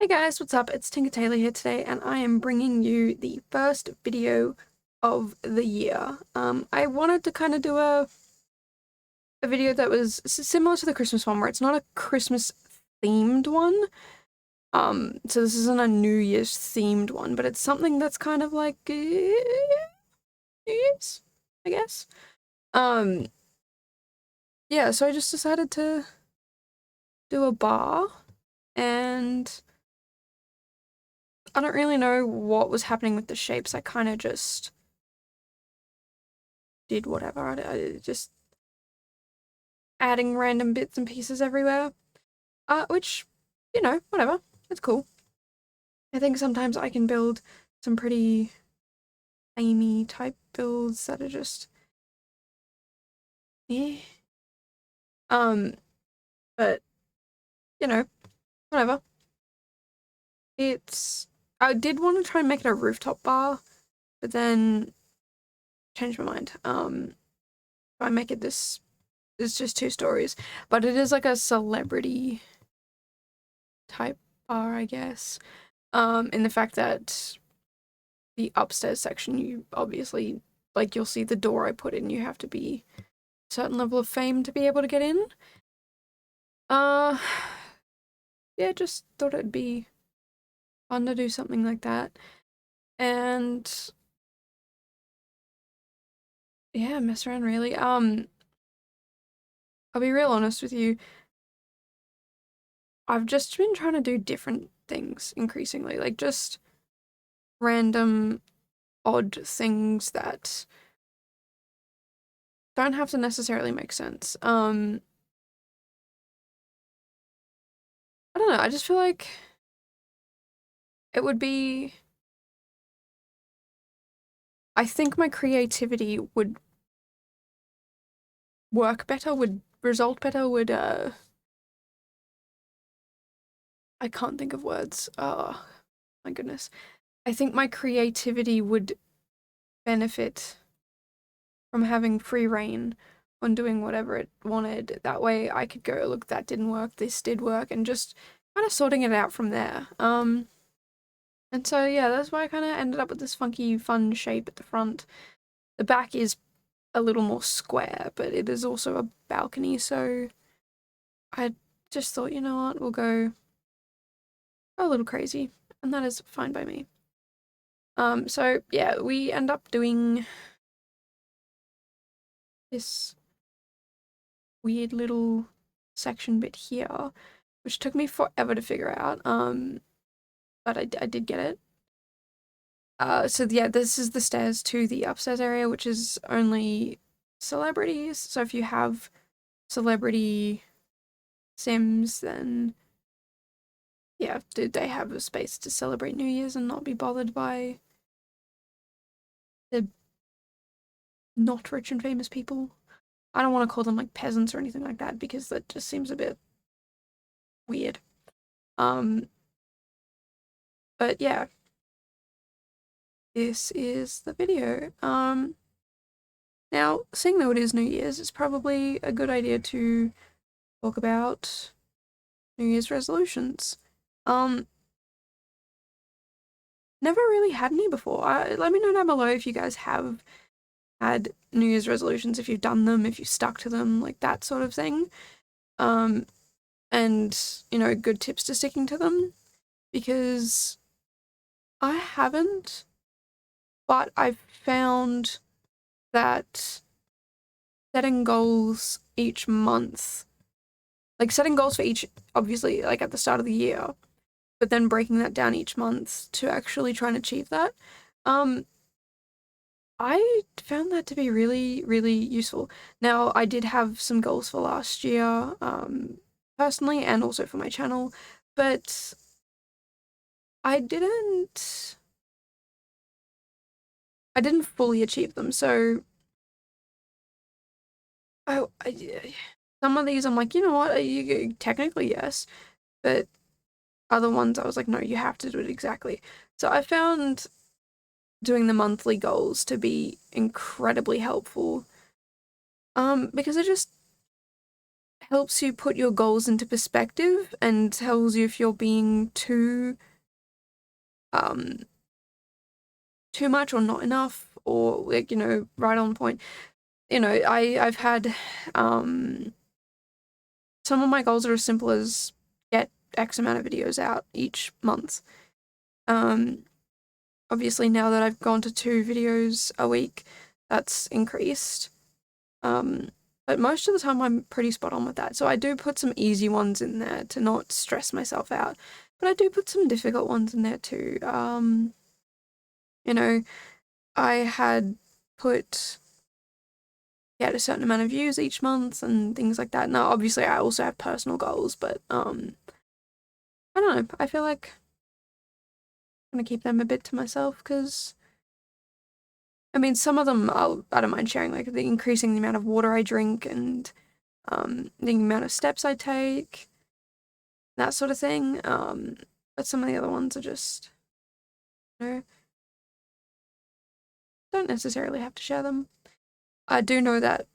Hey guys, what's up? It's Tinker Taylor here today, and I am bringing you the first video of the year. I wanted to kind of do a video that was similar to the Christmas one, where it's not a Christmas themed one. So this isn't a New Year's themed one, but it's something that's kind of like New Year's, I guess. Um, yeah, so I just decided to do a bar, and I don't really know what was happening with the shapes. I kind of just did whatever. I just adding random bits and pieces everywhere. Which, whatever. It's cool. I think sometimes I can build some pretty samey type builds that are just eh. Um, but whatever. I did want to try and make it a rooftop bar, but then changed my mind. I make it this it's just 2 stories, but it is like a celebrity type bar, I guess. In the fact that the upstairs section, you obviously, like, you'll see the door I put in, you have to be a certain level of fame to be able to get in. Uh, yeah, just thought it'd be fun to do something like that. And yeah, mess around really. I'll be real honest with you. I've just been trying to do different things increasingly, like just random odd things that don't have to necessarily make sense. I don't know, I just feel like it would be I think my creativity would work better, would result better, would I can't think of words. Oh my goodness. I think my creativity would benefit from having free reign on doing whatever it wanted. That way I could go, look, that didn't work, this did work, and just kind of sorting it out from there. And so yeah, that's why I kind of ended up with this funky, fun shape at the front. The back is a little more square, but it is also a balcony, so I just thought, you know what, we'll go a little crazy, and that is fine by me. So yeah, we end up doing this weird little section bit here, which took me forever to figure out, but I did get it. So yeah, this is the stairs to the upstairs area, which is only celebrities. So if you have celebrity Sims, then yeah, they have a space to celebrate New Year's and not be bothered by the not rich and famous people. I don't want to call them like peasants or anything like that because that just seems a bit weird. Um, but yeah, this is the video. Now, seeing though it is New Year's, it's probably a good idea to talk about New Year's resolutions. Never really had any before. Let me know down below if you guys have had New Year's resolutions, if you've done them, if you stuck to them, like that sort of thing. And, good tips to sticking to them, because I haven't, but I've found that setting goals each month, like setting goals for each, obviously, like at the start of the year, but then breaking that down each month to actually try and achieve that, I found that to be really, really useful. Now, I did have some goals for last year, personally, and also for my channel, but I didn't fully achieve them. So some of these I'm like, you know what, you technically yes, but other ones I was like, no, you have to do it exactly. So I found doing the monthly goals to be incredibly helpful, because helps you put your goals into perspective and tells you if you're being too much or not enough, or like, you know, right on point. You know, I've had some of my goals are as simple as get X amount of videos out each month. Obviously now that I've gone to 2 videos a week, that's increased. But most of the time I'm pretty spot on with that. So I do put some easy ones in there to not stress myself out. But I do put some difficult ones in there too. You know, I had put get a certain amount of views each month and things like that. Now, obviously I also have personal goals, but I don't know. I feel like I'm gonna keep them a bit to myself because I mean, some of them I don't mind sharing, like the increasing the amount of water I drink and the amount of steps I take, that sort of thing. But some of the other ones are just, you know, don't necessarily have to share them. I do know that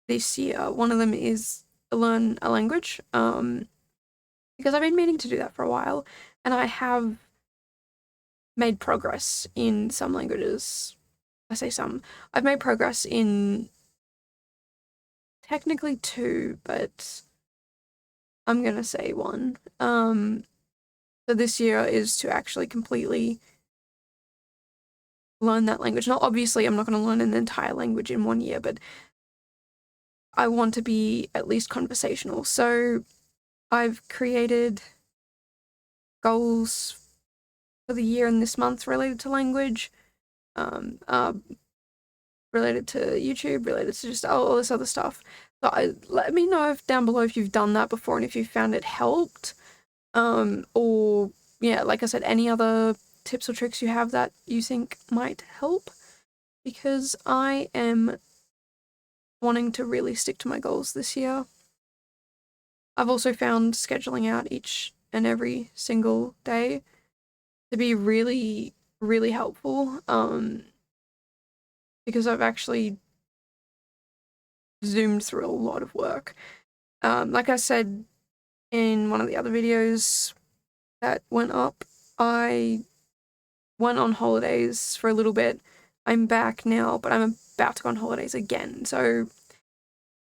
this year one of them is learn a language, because I've been meaning to do that for a while, and I have made progress in some languages. I say some. I've made progress in technically 2, but I'm gonna say 1. So this year is to actually completely learn that language. Now, obviously, I'm not going to learn an entire language in 1 year, but I want to be at least conversational. So I've created goals for the year and this month related to language, related to YouTube, related to just all this other stuff. So let me know down below if you've done that before and if you found it helped. Or yeah, like I said, any other tips or tricks you have that you think might help, because I am wanting to really stick to my goals this year. I've also found scheduling out each and every single day to be really, really helpful, because I've actually zoomed through a lot of work. Like I said in one of the other videos that went up, I went on holidays for a little bit. I'm back now, but I'm about to go on holidays again. So,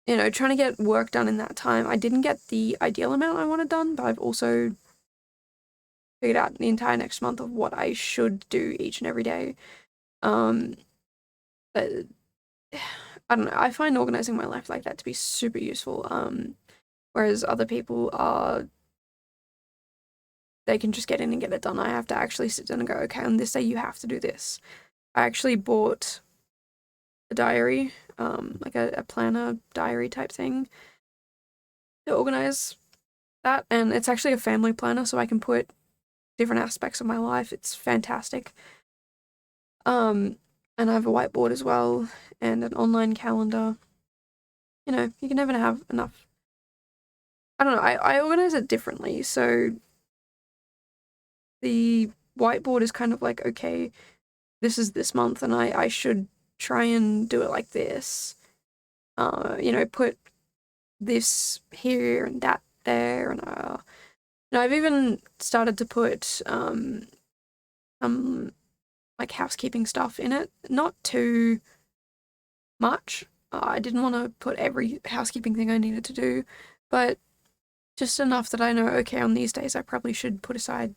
you know, trying to get work done in that time. I didn't get the ideal amount I wanted done, but I've also figured out the entire next month of what I should do each and every day. But I don't know. I find organizing my life like that to be super useful. Whereas other people they can just get in and get it done. I have to actually sit down and go, okay, on this day you have to do this. I actually bought a diary, like a planner diary type thing to organize that, and it's actually a family planner, so I can put different aspects of my life. It's fantastic. And I have a whiteboard as well, and an online calendar. You know, you can never have enough. I don't know, I organize it differently, so the whiteboard is kind of like, okay, this is this month, and I should try and do it like this. You know, put this here and that there, and you know, I've even started to put some like housekeeping stuff in it. Not too much. I didn't want to put every housekeeping thing I needed to do, but just enough that I know, okay, on these days I probably should put aside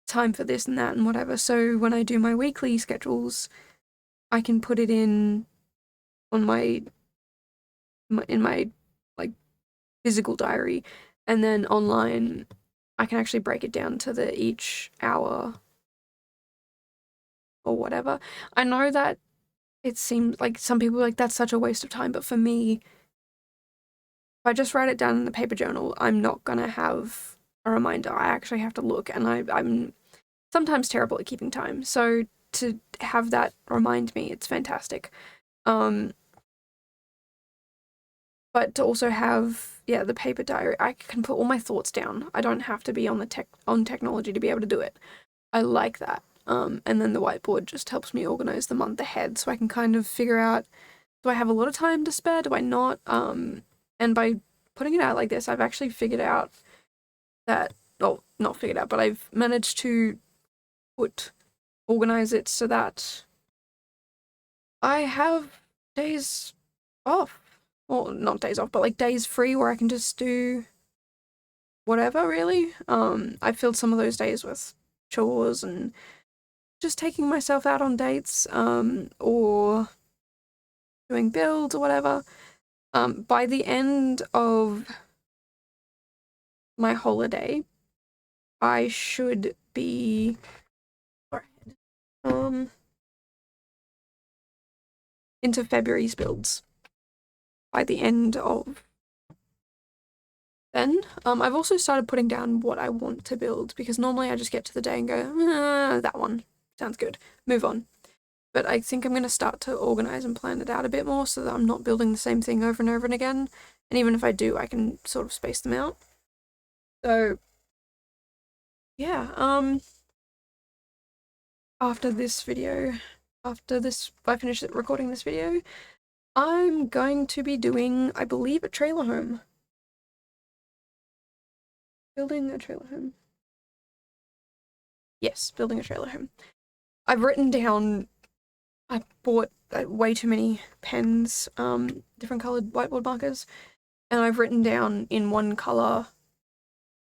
time for this and that and whatever. So when I do my weekly schedules, I can put it in on in my like physical diary, and then online I can actually break it down to the each hour or whatever. I know that it seems like some people are like, that's such a waste of time, but for me, if I just write it down in the paper journal, I'm not gonna have a reminder. I actually have to look, and I'm sometimes terrible at keeping time. So to have that remind me, it's fantastic. But to also have, yeah, the paper diary, I can put all my thoughts down. I don't have to be on technology to be able to do it. I like that. And then the whiteboard just helps me organize the month ahead, so I can kind of figure out, do I have a lot of time to spare? Do I not? And by putting it out like this, I've actually figured out that, well, not figured out, but I've managed to organize it so that I have days off. Well, not days off, but like days free where I can just do whatever, really. I filled some of those days with chores and just taking myself out on dates, or doing builds or whatever. By the end of my holiday, I should be into February's builds by the end of then. I've also started putting down what I want to build, because normally I just get to the day and go, that one sounds good, move on. But I think I'm going to start to organize and plan it out a bit more so that I'm not building the same thing over and over and again. And even if I do, I can sort of space them out. So, yeah, after I finish recording this video, I'm going to be doing, I believe, a trailer home. Building a trailer home. Yes, building a trailer home. I've written down, I bought way too many pens, different colored whiteboard markers, and I've written down in one color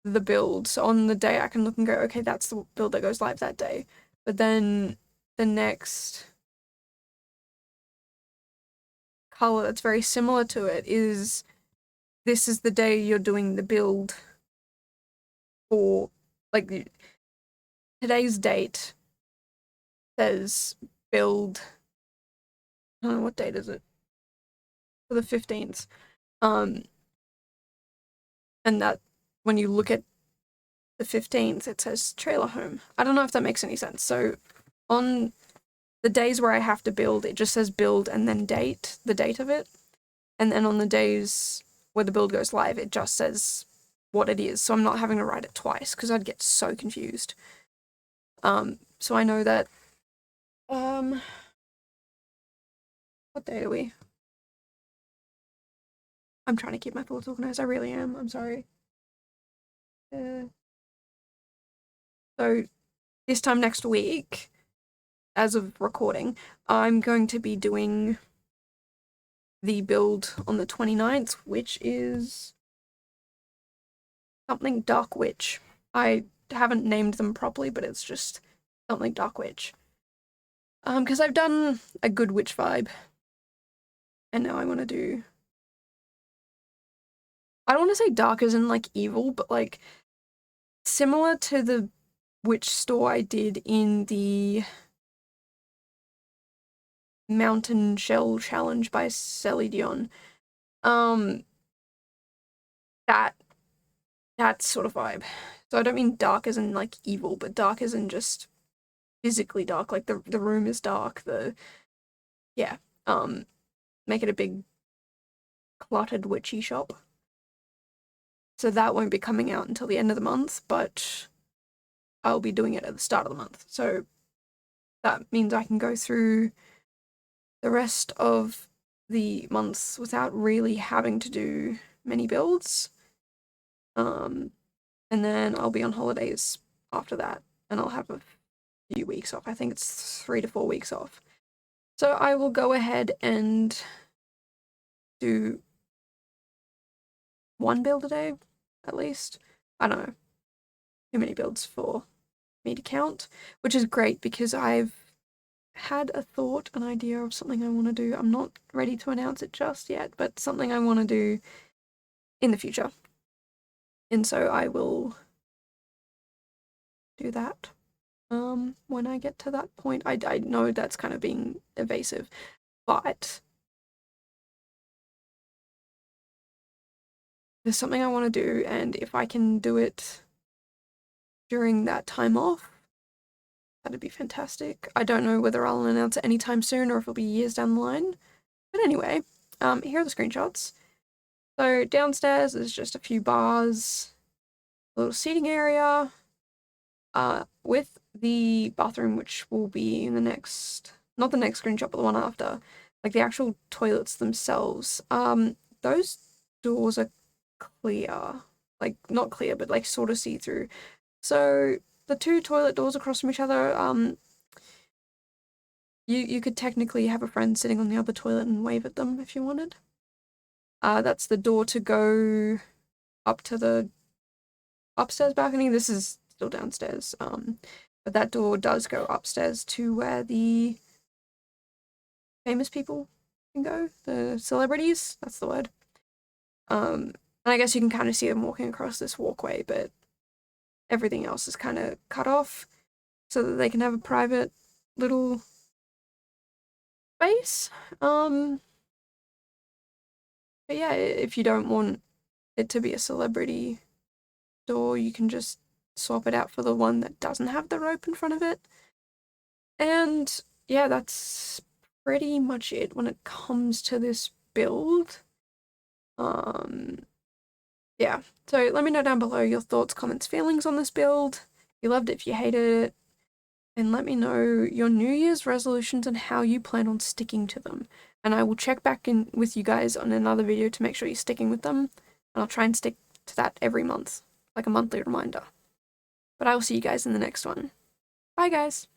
the build. So on the day I can look and go, okay, that's the build that goes live that day. But then the next color that's very similar to it is, this is the day you're doing the build for, like, today's date says build, I don't know, what date is it? For the 15th. And that, when you look at the 15th, it says trailer home. I don't know if that makes any sense. So on the days where I have to build, it just says build and then date, the date of it. And then on the days where the build goes live, it just says what it is. So I'm not having to write it twice, because I'd get so confused. So I know that, what day are we? I'm trying to keep my thoughts organized. I really am. I'm sorry. So this time next week, as of recording, I'm going to be doing the build on the 29th, which is something Dark Witch. I haven't named them properly, but it's just something Dark Witch. Because I've done a good witch vibe, and now I want to do, I don't want to say dark as in like evil, but like similar to the witch store I did in the Mountain Shell Challenge by Celie Dion. That sort of vibe. So I don't mean dark as in like evil, but dark as in just physically dark. Like the room is dark. Yeah. Make it a big cluttered witchy shop. So that won't be coming out until the end of the month, but I'll be doing it at the start of the month. So that means I can go through the rest of the months without really having to do many builds. And then I'll be on holidays after that, and I'll have a few weeks off. I think it's 3 to 4 weeks off. So I will go ahead and do one build a day, at least. I don't know. Too many builds for me to count, which is great because I've had a thought, an idea of something I want to do. I'm not ready to announce it just yet, but something I want to do in the future. And so I will do that when I get to that point. I know that's kind of being evasive, but there's something I want to do, and if I can do it during that time off, that'd be fantastic. I don't know whether I'll announce it anytime soon or if it'll be years down the line. But anyway, here are the screenshots. So downstairs is just a few bars, a little seating area, with the bathroom, which will be in the next, not the next screenshot, but the one after, like the actual toilets themselves. Those doors are clear. Like, not clear, but like sort of see-through. So the two toilet doors across from each other, you could technically have a friend sitting on the other toilet and wave at them if you wanted. That's the door to go up to the upstairs balcony. This is still downstairs. But that door does go upstairs to where the famous people can go, the celebrities, that's the word. And I guess you can kind of see them walking across this walkway, but everything else is kind of cut off so that they can have a private little space. But yeah, if you don't want it to be a celebrity door, you can just swap it out for the one that doesn't have the rope in front of it. And yeah, that's pretty much it when it comes to this build. Yeah, so let me know down below your thoughts, comments, feelings on this build. If you loved it, if you hated it, and let me know your New Year's resolutions and how you plan on sticking to them. And I will check back in with you guys on another video to make sure you're sticking with them, and I'll try and stick to that every month, like a monthly reminder. But I will see you guys in the next one. Bye, guys!